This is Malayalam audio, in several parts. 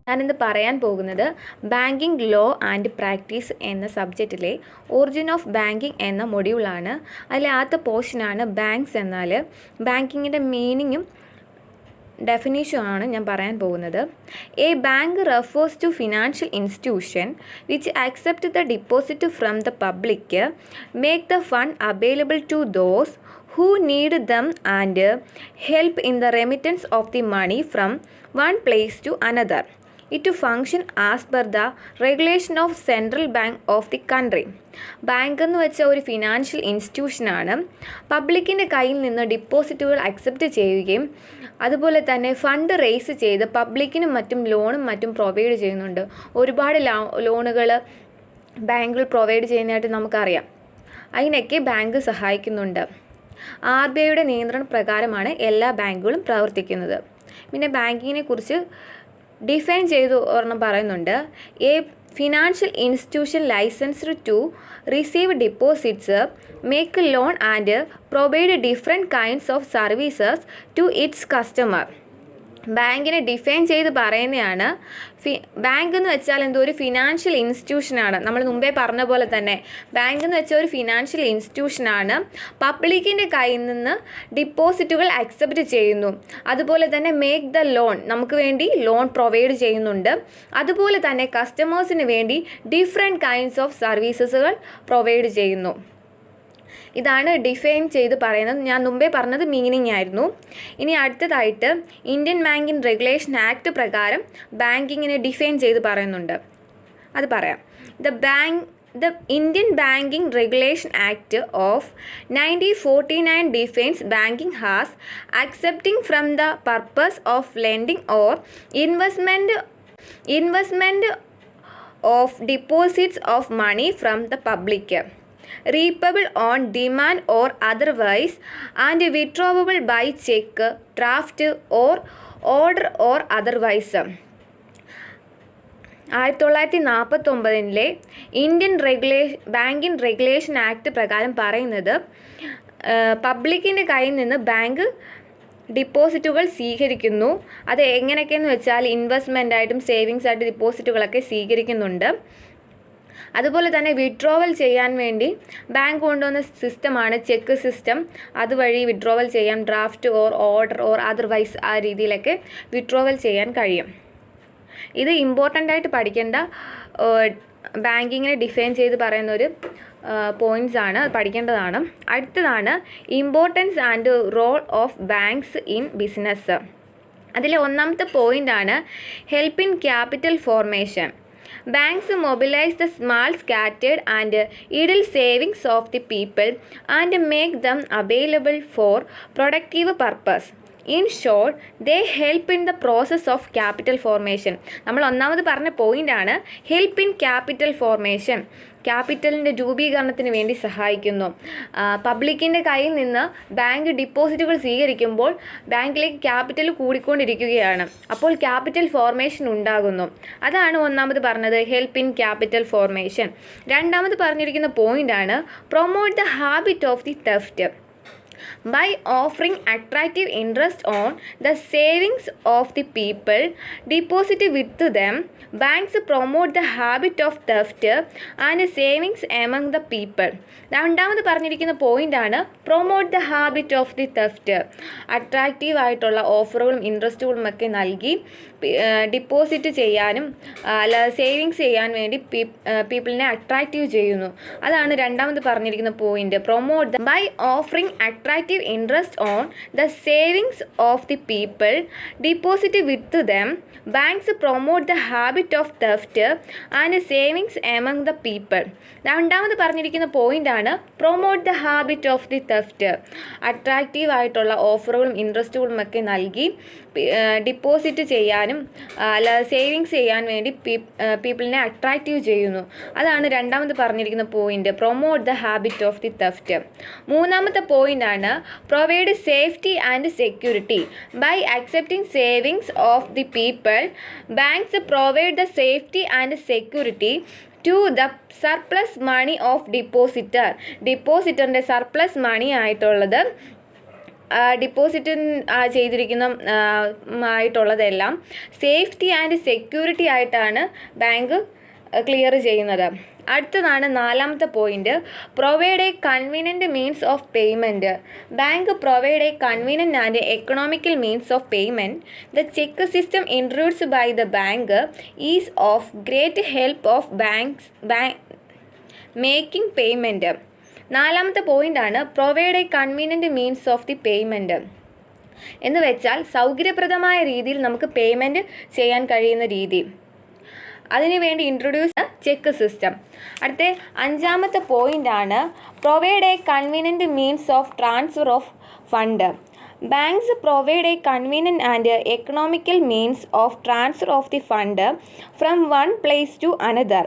ഞാനിന്ന് പറയാൻ പോകുന്നത് ബാങ്കിങ് ലോ ആൻഡ് പ്രാക്ടീസ് എന്ന സബ്ജക്റ്റിലെ ഒറിജിൻ ഓഫ് ബാങ്കിങ് എന്ന മൊഡ്യൂളാണ്. അതിലെ ആദ്യത്തെ പോർഷനാണ് ബാങ്ക്സ്. എന്നാൽ ബാങ്കിങ്ങിൻ്റെ മീനിങ്ങും ഡെഫിനേഷനാണ് ഞാൻ പറയാൻ പോകുന്നത്. A bank refers to financial institution which accept the deposit from the public, make the fund available to those who need them and help in the remittance of the money from one place to another. It function as per the regulation of Central Bank of the country. Bank എന്ന് വെച്ചാൽ ഒരു ഫിനാൻഷ്യൽ ഇൻസ്റ്റിറ്റ്യൂഷനാണ്. പബ്ലിക്കിൻ്റെ കയ്യിൽ നിന്ന് ഡിപ്പോസിറ്റുകൾ അക്സെപ്റ്റ് ചെയ്യുകയും അതുപോലെ തന്നെ ഫണ്ട് റേസ് ചെയ്ത് പബ്ലിക്കിനും മറ്റും ലോണും മറ്റും പ്രൊവൈഡ് ചെയ്യുന്നുണ്ട്. ഒരുപാട് ലോണുകൾ ബാങ്കുകൾ പ്രൊവൈഡ് ചെയ്യുന്നതായിട്ട് നമുക്കറിയാം. അതിനൊക്കെ ബാങ്ക് സഹായിക്കുന്നുണ്ട്. RBIയുടെ നിയന്ത്രണ പ്രകാരമാണ് എല്ലാ ബാങ്കുകളും പ്രവർത്തിക്കുന്നത്. പിന്നെ ബാങ്കിങ്ങിനെ കുറിച്ച് ഡിഫൈൻ ചെയ്ത് ഒരെണ്ണം പറയുന്നുണ്ട്. A financial institution licensed to receive deposits, make loan and provide different kinds of services to its customer. ബാങ്കിനെ ഡിഫൈൻ ചെയ്ത് പറയുന്നതാണ്. ബാങ്ക് എന്ന് വെച്ചാൽ ഒരു ഫിനാൻഷ്യൽ ഇൻസ്റ്റിറ്റ്യൂഷനാണ്. നമ്മൾ മുമ്പേ പറഞ്ഞ പോലെ തന്നെ ബാങ്ക് എന്ന് വെച്ചാൽ ഒരു ഫിനാൻഷ്യൽ ഇൻസ്റ്റിറ്റ്യൂഷനാണ്. പബ്ലിക്കിൻ്റെ കയ്യിൽ നിന്ന് ഡിപ്പോസിറ്റുകൾ അക്സെപ്റ്റ് ചെയ്യുന്നു. അതുപോലെ തന്നെ മേക്ക് ദ ലോൺ, നമുക്ക് വേണ്ടി ലോൺ പ്രൊവൈഡ് ചെയ്യുന്നുണ്ട്. അതുപോലെ തന്നെ കസ്റ്റമേഴ്സിന് വേണ്ടി ഡിഫറെൻറ്റ് കൈൻഡ്സ് ഓഫ് സർവീസസുകൾ പ്രൊവൈഡ് ചെയ്യുന്നു. ഇതാണ് ഡിഫൈൻ ചെയ്ത് പറയുന്നത്. ഞാൻ മുമ്പേ പറഞ്ഞത് മീനിങ് ആയിരുന്നു. ഇനി അടുത്തതായിട്ട് ഇന്ത്യൻ ബാങ്കിങ് റെഗുലേഷൻ ആക്ട് പ്രകാരം ബാങ്കിങ്ങിനെ ഡിഫൈൻ ചെയ്ത് പറയുന്നുണ്ട്. അത് പറയാം. The Indian Banking Regulation Act of 1949 defines banking as accepting from the purpose of lending or investment of deposits of money from the public, repayable on demand or otherwise, and withdrawable by check, draft or order or otherwise. 1949 Indian banking regulation act പ്രകാരം പറയുന്നത് പബ്ലിക്കിൻ്റെ കയ്യിൽ നിന്ന് ബാങ്ക് ഡിപ്പോസിറ്റുകൾ സ്വീകരിക്കുന്നു. അത് എങ്ങനെയൊക്കെയെന്ന് വെച്ചാൽ ഇൻവെസ്റ്റ്മെൻ്റ് ആയിട്ടും സേവിങ്സ് ആയിട്ട് ഡിപ്പോസിറ്റുകളൊക്കെ സ്വീകരിക്കുന്നുണ്ട്. അതുപോലെ തന്നെ വിഡ്രോവൽ ചെയ്യാൻ വേണ്ടി ബാങ്ക് കൊണ്ടുവന്ന സിസ്റ്റമാണ് ചെക്ക് സിസ്റ്റം. അതുവഴി വിഡ്രോവൽ ചെയ്യാം. Draft or order or otherwise ആ രീതിയിലൊക്കെ വിഡ്രോവൽ ചെയ്യാൻ കഴിയും. ഇത് ഇമ്പോർട്ടൻ്റ് ആയിട്ട് പഠിക്കേണ്ട ബാങ്കിങ്ങിനെ ഡിഫൈൻ ചെയ്ത് പറയുന്ന ഒരു പോയിൻറ്റ്സ് ആണ്. അത് പഠിക്കേണ്ടതാണ്. അടുത്തതാണ് importance and role of banks in business. അതിലെ ഒന്നാമത്തെ പോയിൻ്റാണ് help in capital formation. Banks mobilize the small, scattered and idle savings of the people and make them available for productive purpose. In short, they help in the process of capital formation. നമ്മൾ ഒന്നാമത് പറഞ്ഞ പോയിൻ്റാണ് ഹെൽപ്പ് ഇൻ ക്യാപിറ്റൽ ഫോർമേഷൻ. ക്യാപിറ്റലിൻ്റെ രൂപീകരണത്തിന് വേണ്ടി സഹായിക്കുന്നു. പബ്ലിക്കിൻ്റെ കയ്യിൽ നിന്ന് ബാങ്ക് ഡിപ്പോസിറ്റുകൾ സ്വീകരിക്കുമ്പോൾ ബാങ്കിലേക്ക് ക്യാപിറ്റൽ കൂടിക്കൊണ്ടിരിക്കുകയാണ്. അപ്പോൾ ക്യാപിറ്റൽ ഫോർമേഷൻ ഉണ്ടാകുന്നു. അതാണ് ഒന്നാമത് പറഞ്ഞത് ഹെൽപ്പ് ഇൻ ക്യാപിറ്റൽ ഫോർമേഷൻ. രണ്ടാമത് പറഞ്ഞിരിക്കുന്ന പോയിൻ്റാണ് promote the habit of the theft. By offering attractive interest on the savings of the people deposited with them, banks promote the habit of theft and savings among the people. രണ്ടാമത് പറഞ്ഞിരിക്കുന്ന പോയിൻ്റാണ് promote the habit of the theft. Attractive ആയിട്ടുള്ള ഓഫറുകളും ഇൻട്രസ്റ്റുകളും ഒക്കെ നൽകി ഡിപ്പോസിറ്റ് ചെയ്യാനും അല്ല സേവിങ്സ് ചെയ്യാൻ വേണ്ടി പീപ്പിളിനെ അട്രാക്റ്റീവ് ചെയ്യുന്നു. അതാണ് രണ്ടാമത് പറഞ്ഞിരിക്കുന്ന point. Promote by offering attractive interest on the savings of the people deposit with them, banks promote the habit of theft and savings among the people. രണ്ടാമത് പറഞ്ഞിരിക്കുന്ന പോയിൻ്റാണ് promote the habit of the theft. Attractive ആയിട്ടുള്ള ഓഫറുകളും ഇൻട്രസ്റ്റുകളും ഒക്കെ നൽകി ഡിപ്പോസിറ്റ് ചെയ്യാനും അല്ല സേവിങ്സ് ചെയ്യാൻ വേണ്ടി പീപ്പിളിനെ അട്രാക്റ്റീവ് ചെയ്യുന്നു. അതാണ് രണ്ടാമത് പറഞ്ഞിരിക്കുന്ന point promote the habit of the theft. മൂന്നാമത്തെ പോയിൻ്റാണ് provide safety and security. By accepting savings of the people, banks provide the safety and security to the surplus money of depositor. ഡിപ്പോസിറ്ററിൻ്റെ സർപ്ലസ് മണി ആയിട്ടുള്ളത് ഡിപ്പോസിറ്റ് ചെയ്തിരിക്കുന്ന ആയിട്ടുള്ളതെല്ലാം സേഫ്റ്റി ആൻഡ് സെക്യൂരിറ്റി ആയിട്ടാണ് ബാങ്ക് ക്ലിയർ ചെയ്യുന്നത്. അടുത്തതാണ് നാലാമത്തെ point, provide a convenient means of payment. Bank provide a convenient and economical means of payment. The cheque system introduced by the bank is of great help of making payment. നാലാമത്തെ പോയിൻ്റാണ് provide a convenient means of the payment. എന്ന് വെച്ചാൽ സൗകര്യപ്രദമായ രീതിയിൽ നമുക്ക് പേയ്മെൻറ്റ് ചെയ്യാൻ കഴിയുന്ന രീതി. അതിനുവേണ്ടി ഇൻട്രൊഡ്യൂസ് ചെക്ക് സിസ്റ്റം. അടുത്ത അഞ്ചാമത്തെ പോയിൻ്റാണ് provide a convenient means of transfer of fund. Banks provide a convenient and economical means of transfer of the fund from one place to another.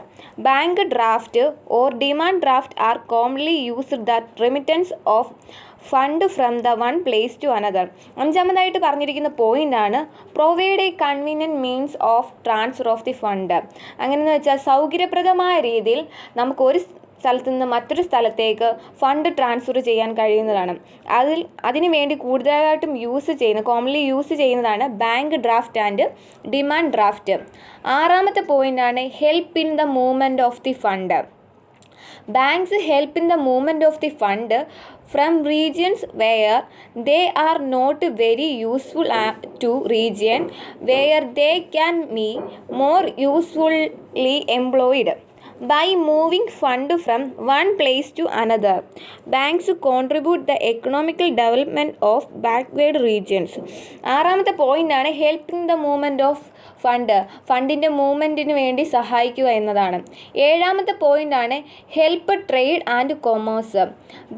Bank draft or demand draft are commonly used that remittance of fund from the one place to another. അഞ്ചാമതായിട്ട് പറഞ്ഞിരിക്കുന്ന പോയിൻ്റാണ് provide a convenient means of transfer of the fund. അങ്ങനെയെന്ന് വെച്ചാൽ സൗകര്യപ്രദമായ രീതിയിൽ നമുക്ക് ഒരു സ്ഥലത്തു നിന്ന് മറ്റൊരു സ്ഥലത്തേക്ക് ഫണ്ട് ട്രാൻസ്ഫർ ചെയ്യാൻ കഴിയുന്നതാണ്. അതിനു വേണ്ടി കൂടുതലായിട്ടും കോമൺലി യൂസ് ചെയ്യുന്നതാണ് bank draft and demand draft. ആറാമത്തെ പോയിൻ്റാണ് help in the movement of the fund. Banks help in the movement of the fund from regions where they are not very useful to region where they can be more usefully employed. By moving fund from one place to another, banks contribute the economical development of backward regions. ആറാമത്തെ പോയിൻ്റാണ് ഹെൽപ്പിംഗ് ദ മൂവ്മെൻറ്റ് ഓഫ് ഫണ്ടിൻ്റെ മൂവ്മെൻറ്റിന് വേണ്ടി സഹായിക്കുക എന്നതാണ്. ഏഴാമത്തെ പോയിൻ്റാണ് help trade and commerce.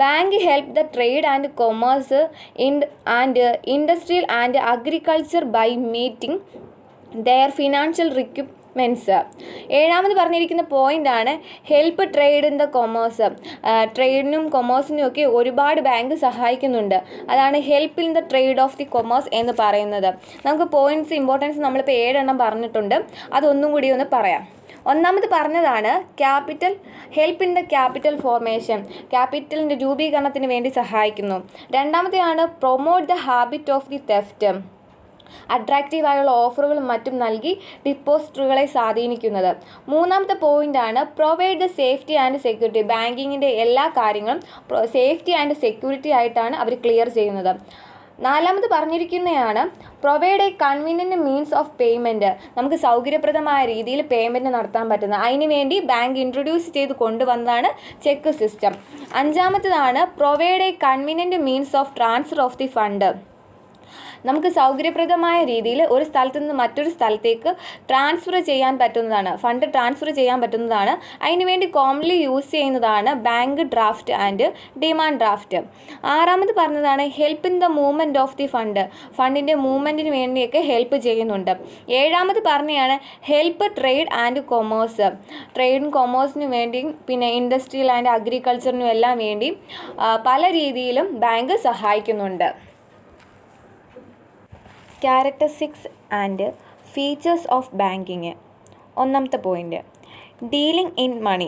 Bank help the trade and commerce and industrial and agriculture by meeting their financial requirements. ഏഴാമത് പറഞ്ഞിരിക്കുന്ന പോയിൻ്റാണ് help trade in the commerce. ട്രേഡിനും കൊമേഴ്സിനും ഒക്കെ ഒരുപാട് ബാങ്ക് സഹായിക്കുന്നുണ്ട്. അതാണ് help in the trade of the commerce എന്ന് പറയുന്നത്. നമുക്ക് പോയിൻറ്റ്സ് ഇമ്പോർട്ടൻസ് നമ്മളിപ്പോൾ 7 പറഞ്ഞിട്ടുണ്ട്. അതൊന്നും കൂടി ഒന്ന് പറയാം. ഒന്നാമത് പറഞ്ഞതാണ് help in the capital formation. ക്യാപിറ്റലിൻ്റെ രൂപീകരണത്തിന് വേണ്ടി സഹായിക്കുന്നു. രണ്ടാമത്തെയാണ് promote the habit of the theft. അട്രാക്റ്റീവായുള്ള ഓഫറുകളും മറ്റും നൽകി ഡിപ്പോസിറ്ററുകളെ സ്വാധീനിക്കുന്നത്. മൂന്നാമത്തെ പോയിൻ്റാണ് provide the safety and security. ബാങ്കിങ്ങിൻ്റെ എല്ലാ കാര്യങ്ങളും സേഫ്റ്റി ആൻഡ് സെക്യൂരിറ്റി ആയിട്ടാണ് അവർ ക്ലിയർ ചെയ്യുന്നത്. നാലാമത് പറഞ്ഞിരിക്കുന്നതാണ് provide a convenient means of payment. നമുക്ക് സൗകര്യപ്രദമായ രീതിയിൽ പേയ്മെൻറ്റ് നടത്താൻ പറ്റുന്നത്. അതിന് വേണ്ടി ബാങ്ക് ഇൻട്രൊഡ്യൂസ് ചെയ്ത് കൊണ്ടുവന്നതാണ് ചെക്ക് സിസ്റ്റം. അഞ്ചാമത്തേതാണ് provide a convenient means of transfer of the fund. നമുക്ക് സൗകര്യപ്രദമായ രീതിയിൽ ഒരു സ്ഥലത്തു നിന്ന് മറ്റൊരു സ്ഥലത്തേക്ക് ഫണ്ട് ട്രാൻസ്ഫർ ചെയ്യാൻ പറ്റുന്നതാണ്. അതിനുവേണ്ടി കോമൺലി യൂസ് ചെയ്യുന്നതാണ് bank draft and demand draft. ആറാമത് പറഞ്ഞതാണ് help in the movement of the ഫണ്ടിൻ്റെ മൂവ്മെൻറ്റിന് വേണ്ടിയൊക്കെ ഹെൽപ്പ് ചെയ്യുന്നുണ്ട്. ഏഴാമത് പറഞ്ഞതാണ് ഹെൽപ്പ് ട്രേഡ് ആൻഡ് കൊമേഴ്സ്. ട്രേഡും കൊമേഴ്സിനും വേണ്ടിയും പിന്നെ ഇൻഡസ്ട്രിയൽ ആൻഡ് അഗ്രികൾച്ചറിനും എല്ലാം വേണ്ടി പല രീതിയിലും ബാങ്ക് സഹായിക്കുന്നുണ്ട്. Characteristics and features of banking. ഒന്നാമത്തെ point dealing in money.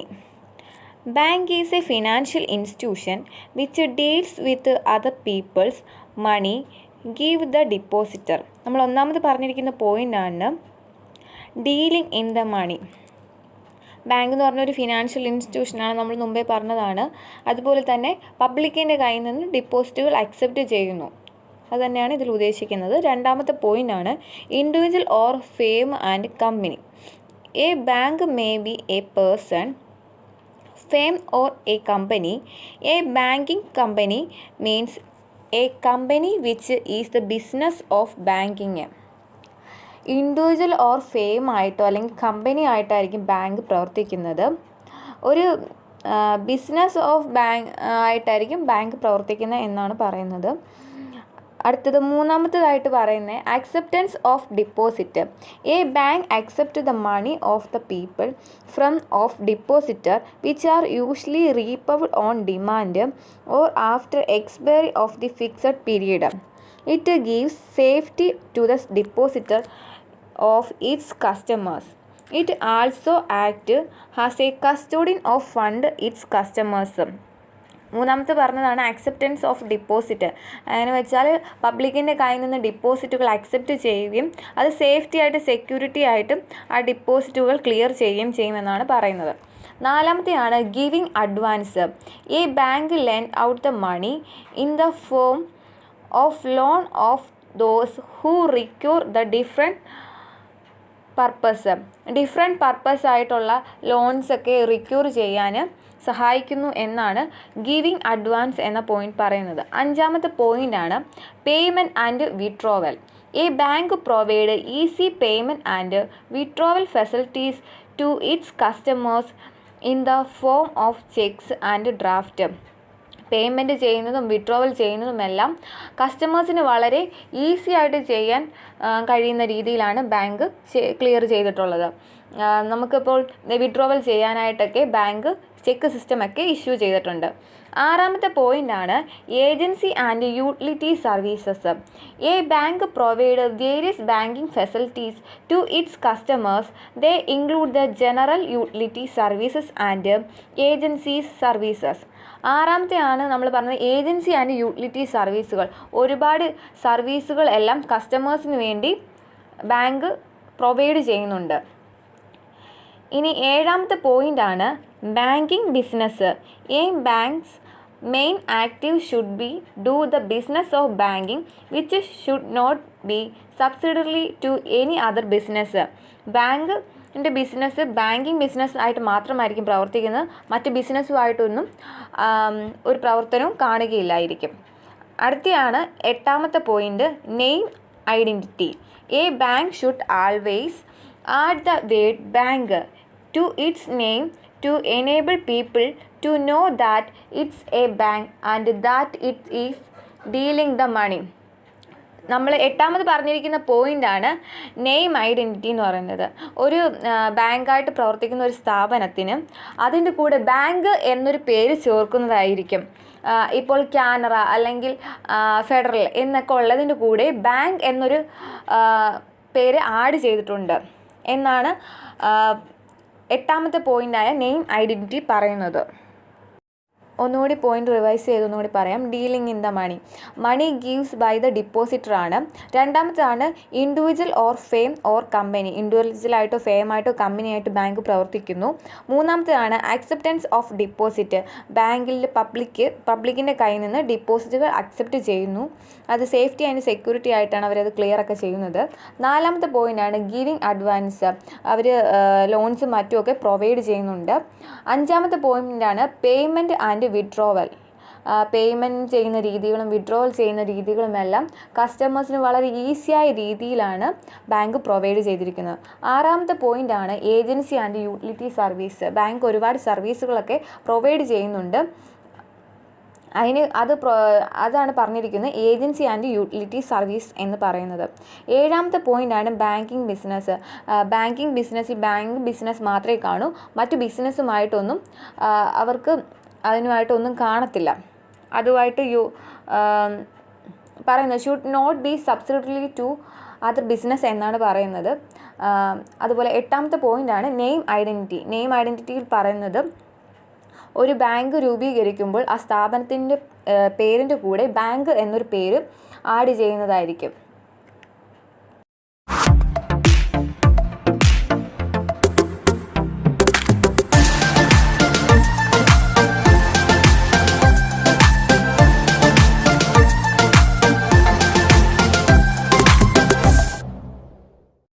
Bank is a financial institution which deals with other people's money give the depositor. നമ്മൾ ഒന്നാമത് പറഞ്ഞിരിക്കുന്ന പോയിൻ്റാണ് dealing in the money. Bank എന്ന് പറഞ്ഞൊരു ഫിനാൻഷ്യൽ ഇൻസ്റ്റിറ്റ്യൂഷനാണ്, നമ്മൾ മുമ്പേ പറഞ്ഞതാണ്. അതുപോലെ തന്നെ പബ്ലിക്കിൻ്റെ കയ്യിൽ നിന്ന് ഡിപ്പോസിറ്റുകൾ അക്സെപ്റ്റ് ചെയ്യുന്നു. അതുതന്നെയാണ് ഇതിൽ ഉദ്ദേശിക്കുന്നത്. രണ്ടാമത്തെ പോയിൻ്റാണ് individual or firm and company. A bank may be a person, firm or a company. A banking company means a company which is the business of banking. Individual or firm ആയിട്ടോ അല്ലെങ്കിൽ കമ്പനി ആയിട്ടായിരിക്കും ബാങ്ക് പ്രവർത്തിക്കുന്നത്. ഒരു ബിസിനസ് ഓഫ് ബാങ്ക് ആയിട്ടായിരിക്കും ബാങ്ക് പ്രവർത്തിക്കുന്നത് എന്നാണ് പറയുന്നത്. അടുത്തത് മൂന്നാമത്തേതായിട്ട് പറയുന്നത് acceptance of deposit. A bank accept the money of the people from of depositor which are usually റീപവ്ഡ് on demand or after expiry of the fixed period. It gives safety to the depositor of its customers. It also act has a custodian of fund its customers. മൂന്നാമത്തെ പറഞ്ഞതാണ് അക്സെപ്റ്റൻസ് ഓഫ് ഡിപ്പോസിറ്റ്. അങ്ങനെ വെച്ചാൽ പബ്ലിക്കിൻ്റെ കയ്യിൽ നിന്ന് ഡിപ്പോസിറ്റുകൾ അക്സെപ്റ്റ് ചെയ്യുകയും അത് സേഫ്റ്റി ആയിട്ട് സെക്യൂരിറ്റി ആയിട്ടും ആ ഡിപ്പോസിറ്റുകൾ ക്ലിയർ ചെയ്യുകയും ചെയ്യുമെന്നാണ് പറയുന്നത്. നാലാമത്തെയാണ് giving advance. A bank lend out the money in the form of loan of those who require the different purpose ആയിട്ടുള്ള ലോൺസൊക്കെ റിക്യൂർ ചെയ്യാൻ സഹായിക്കുന്നു എന്നാണ് ഗിവിങ് അഡ്വാൻസ് എന്ന പോയിന്റ് പറയുന്നത്. അഞ്ചാമത്തെ പോയിൻ്റാണ് payment and withdrawal. A bank provide easy payment and withdrawal facilities to its customers in the form of cheques and draft. Payment ചെയ്യുന്നതും വിഡ്രോവൽ ചെയ്യുന്നതുമെല്ലാം കസ്റ്റമേഴ്സിന് വളരെ ഈസി ആയിട്ട് ചെയ്യാൻ കഴിയുന്ന രീതിയിലാണ് ബാങ്ക് ക്ലിയർ ചെയ്തിട്ടുള്ളത്. നമുക്കിപ്പോൾ വിഡ്രോവൽ ചെയ്യാനായിട്ടൊക്കെ ബാങ്ക് ചെക്ക് സിസ്റ്റമൊക്കെ ഇഷ്യൂ ചെയ്തിട്ടുണ്ട്. ആറാമത്തെ പോയിൻ്റാണ് agency and utility services. A bank provide various banking facilities to its customers. They include the general utility services and agencies services. ആറാമത്തെയാണ് നമ്മൾ പറഞ്ഞത് ഏജൻസി ആൻഡ് യൂട്ടിലിറ്റി സർവീസുകൾ. ഒരുപാട് സർവീസുകൾ എല്ലാം കസ്റ്റമേഴ്സിന് വേണ്ടി ബാങ്ക് പ്രൊവൈഡ് ചെയ്യുന്നുണ്ട്. ഇനി ഏഴാമത്തെ പോയിൻ്റാണ് banking business. A bank's main active should be do the business of banking which should not be subsidiary to any other business. ബാങ്കിൻ്റെ ബിസിനസ് ബാങ്കിങ് ബിസിനസ് ആയിട്ട് മാത്രമായിരിക്കും പ്രവർത്തിക്കുന്നത്. മറ്റ് ബിസിനസ്സുമായിട്ടൊന്നും ഒരു പ്രവർത്തനവും കാണുകയില്ലായിരിക്കും. അടുത്തയാണ് എട്ടാമത്തെ point name identity. A bank should always add the word bank to its name to enable people to know that it's a bank and that it is dealing the money. നമ്മൾ എട്ടാമത് പറഞ്ഞിരിക്കുന്ന പോയിൻ്റാണ് നെയിം ഐഡൻറ്റിറ്റി എന്ന് പറയുന്നത്. ഒരു ബാങ്കായിട്ട് പ്രവർത്തിക്കുന്ന ഒരു സ്ഥാപനത്തിന് അതിൻ്റെ കൂടെ ബാങ്ക് എന്നൊരു പേര് ചേർക്കുന്നതായിരിക്കും. ഇപ്പോൾ കാനറ അല്ലെങ്കിൽ ഫെഡറൽ എന്നൊക്കെ ഉള്ളതിൻ്റെ കൂടെ ബാങ്ക് എന്നൊരു പേര് ആഡ് ചെയ്തിട്ടുണ്ട് എന്നാണ് എട്ടാമത്തെ പോയിൻ്റായ നെയിം ഐഡൻറ്റിറ്റി പറയുന്നത്. ഒന്നുകൂടി പോയിന്റ് റിവൈസ് ചെയ്ത് ഒന്നുകൂടി പറയാം. Dealing in the money gives by the depositor ആണ്. രണ്ടാമതാണ് individual or firm or company. ഇൻഡിവിജ്വലായിട്ടോ ഫേമായിട്ടോ കമ്പനിയായിട്ട് ബാങ്ക് പ്രവർത്തിക്കുന്നു. മൂന്നാമത്തേതാണ് അക്സെപ്റ്റൻസ് ഓഫ് ഡിപ്പോസിറ്റ്. ബാങ്കിൽ പബ്ലിക്കിൻ്റെ കയ്യിൽ നിന്ന് ഡിപ്പോസിറ്റുകൾ അക്സെപ്റ്റ് ചെയ്യുന്നു. അത് സേഫ്റ്റി ആൻഡ് സെക്യൂരിറ്റി ആയിട്ടാണ് അവരത് ക്ലിയർ ഒക്കെ ചെയ്യുന്നത്. നാലാമത്തെ പോയിൻ്റാണ് ഗിവിങ് അഡ്വാൻസ്. അവർ ലോൺസും മറ്റുമൊക്കെ പ്രൊവൈഡ് ചെയ്യുന്നുണ്ട്. അഞ്ചാമത്തെ പോയിൻ്റാണ് പേയ്മെൻറ്റ് ആൻഡ് വിഡ്രോവൽ. പേയ്മെൻറ്റ് ചെയ്യുന്ന രീതികളും വിഡ്രോവൽ ചെയ്യുന്ന രീതികളുമെല്ലാം കസ്റ്റമേഴ്സിന് വളരെ ഈസിയായ രീതിയിലാണ് ബാങ്ക് പ്രൊവൈഡ് ചെയ്തിരിക്കുന്നത്. ആറാമത്തെ പോയിൻ്റാണ് agency and utility service. Bank ഒരുപാട് സർവീസുകളൊക്കെ പ്രൊവൈഡ് ചെയ്യുന്നുണ്ട്. അതാണ് പറഞ്ഞിരിക്കുന്നത് ഏജൻസി ആൻഡ് യൂട്ടിലിറ്റി സർവീസ് എന്ന് പറയുന്നത്. ഏഴാമത്തെ പോയിൻ്റാണ് ബാങ്കിങ് ബിസിനസ്. ബാങ്കിങ് ബിസിനസ്സിൽ ബാങ്ക് ബിസിനസ് മാത്രമേ കാണൂ. മറ്റു ബിസിനസ്സുമായിട്ടൊന്നും അവർക്ക് അതിനുമായിട്ടൊന്നും കാണത്തില്ല. അതുമായിട്ട് പറയുന്നത് should not be subsidiary to other business എന്നാണ് പറയുന്നത്. അതുപോലെ എട്ടാമത്തെ പോയിൻ്റാണ് നെയിം ഐഡൻറ്റിറ്റി. നെയിം ഐഡൻറ്റിറ്റിയിൽ പറയുന്നത് ഒരു ബാങ്ക് രൂപീകരിക്കുമ്പോൾ ആ സ്ഥാപനത്തിൻ്റെ പേരിൻ്റെ കൂടെ ബാങ്ക് എന്നൊരു പേര് ആഡ് ചെയ്യുന്നതായിരിക്കും.